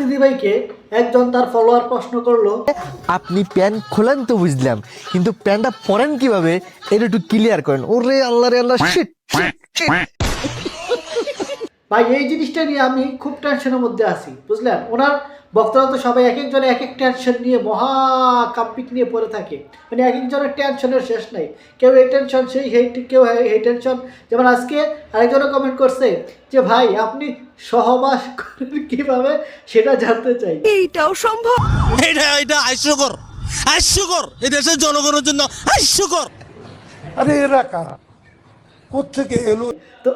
দিদিভাইকে একজন তার ফলোয়ার প্রশ্ন করলো, আপনি প্যান্ট খোলেন তো বুঝলাম, কিন্তু প্যান্টটা পরেন কিভাবে এটা একটু ক্লিয়ার করেন। ওরে আল্লাহ রে আল্লাহ, শিট। ভাই এই জিনিসটা নিয়ে আমি খুব টেনশনের মধ্যে আছি, বুঝলেন। ওনার বক্তারা তো সবাই এক একজনে এক এক টেনশন নিয়ে মহাকাম্পিক নিয়ে পড়ে থাকে, মানে এক একজনের টেনশনের শেষ নাই। কেউ এই টেনশন, কেউ এই টেনশন। যেমন আজকে আরেকজনে কমেন্ট করছে যে ভাই আপনি সহবাস করেন কিভাবে সেটা জানতে চাই। এইটাও সম্ভব? এটা হাস্যকর এই দেশের জনগণের জন্য হাস্যকর। আরে এরা কারা, কোত্থেকে এলো? তো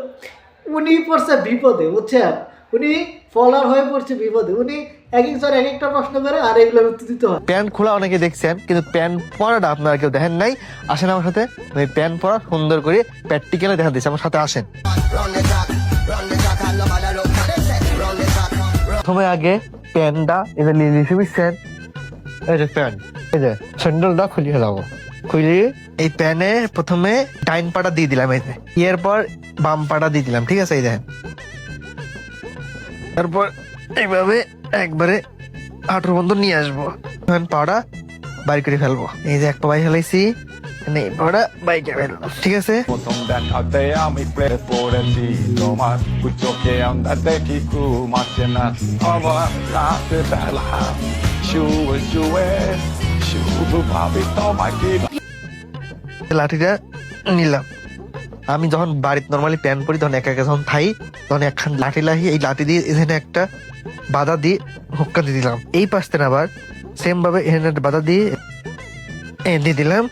উনি পড়ছে বিপদে, বুঝছেন। উনি ফলোয়ার হয়ে পড়ছে বিপদে। উনি এক একজন এক একটা প্রশ্ন করে আর এগুলোর উত্তর দিতে হয়। প্যান্ট খোলা অনেকে দেখছেন, কিন্তু প্যান্ট পরাটা আপনারা কেউ দেখেন নাই। আসেন আমার সাথে, আমি প্যান্ট পরা সুন্দর করে প্র্যাকটিক্যালে দেখা দিচ্ছি, আমার সাথে আসেন। প্রথমে আগে প্যান্টটা এটা নিয়ে নিয়েছি, বুঝছেন। এই যে প্যান্ট, এই যে স্যান্ডেলটা খুলিয়ে যাবো। খুলি এই প্যানে প্রথমে ডাইন পাটা দিয়ে দিলাম, এই যে এরপর বাম পাটা দিয়ে দিলাম, ঠিক আছে। এই দেখেন, তারপর এইভাবে একবারে হাঁটুর বন্ধ নিয়ে আসবো, পাটা বাইর করে ফেলবো। এই যে এক পা বাই ফেলাইছি, এই পাটা বাইকে ফেলবো, ঠিক আছে। প্রথম দেখাতে আমি প্রেমে পড়েছি তোমার, চোখে আন্দাজে কিছু মাসে না আমার রাতে বেলা, শুয়ে শুয়ে শুধু ভাবি তোমাকে। লাঠিটা নিলাম। আমি যখন বাড়িতে নর্মালি প্যান্ট পরি তখন একা একা যখন থাই, তখন একখান লাঠি এই লাঠি দিয়ে এখানে একটা বাধা দিয়ে হুক্কা দিয়ে দিলাম। এই পাশে আবার সেম ভাবে এখানে একটা বাধা দিয়ে দিয়ে দিলাম।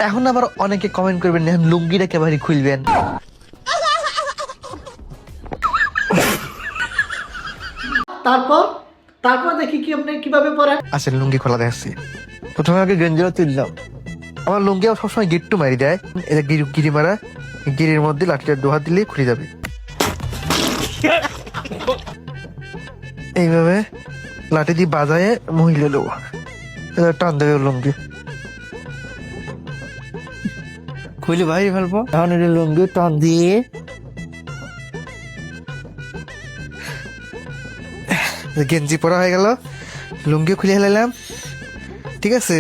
এখন আবার অনেকে কমেন্ট করবেন এখন লুঙ্গিটা কেবারে খুলবেন। তারপর দেখি কি আপনি কিভাবে পড়েন। আসেন লুঙ্গি খোলা দেখাচ্ছি। প্রথমে আগে গেঞ্জিটা তুললাম। আমার লুঙ্গি সবসময় গিট্টু মারি দেয়, এটা গিরি মারা, গিরির মধ্যে লাঠিটা দোহাত দিলে খুলে যাবে। এইভাবে লাঠি দিয়ে বাজায় মহিলা নেবো, টান দেবে লুঙ্গি খুলে বাইরে ফেলবো। এখন এটা লুঙ্গি টান দিয়ে গেঞ্জি পরা হয়ে গেল, লুঙ্গি খুলে ফেলাম, ঠিক আছে।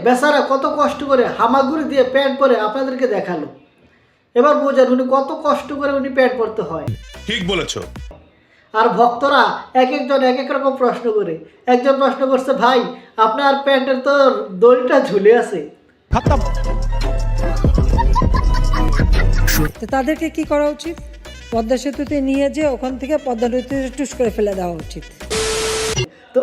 বেচারা কত কষ্ট করে হামাগুড়ি দিয়ে প্যান্ট পরে আপনাদেরকে দেখালো। এবার বোঝেন উনি কত কষ্ট করে উনি প্যান্ট পরতে হয়। ঠিক বলেছো। আর ভক্তরা এক একজন এক এক রকম প্রশ্ন করে। একজন প্রশ্ন করছে, ভাই আপনার প্যান্টের তো দড়িটা ঝুলে আছে। তাদেরকে কি করা উচিত? পদ্মা সেতুতে নিয়ে যে ওখান থেকে পদ্মা নদীতে টুস করে ফেলে দেওয়া উচিত। তো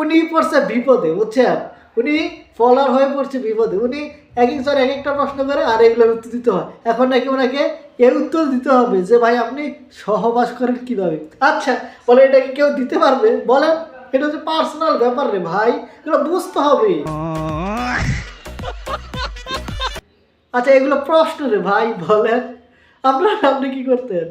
উনি পড়ছে বিপদে, বুঝছেন। উনি ফলোয়ার হয়ে পড়ছে বিপদে। উনি এক একজন এক একটা প্রশ্ন করে আর এগুলোর উত্তর দিতে হয়। এখন নাকি ওনাকে এর উত্তর দিতে হবে যে ভাই আপনি সহবাস করেন কিভাবে। আচ্ছা বলে এটা কি কেউ দিতে পারবে? বলেন, এটা হচ্ছে পার্সোনাল ব্যাপার রে ভাই, এগুলো বুঝতে হবে। আচ্ছা এগুলো প্রশ্ন রে ভাই, বলেন আপনি কি করতেন?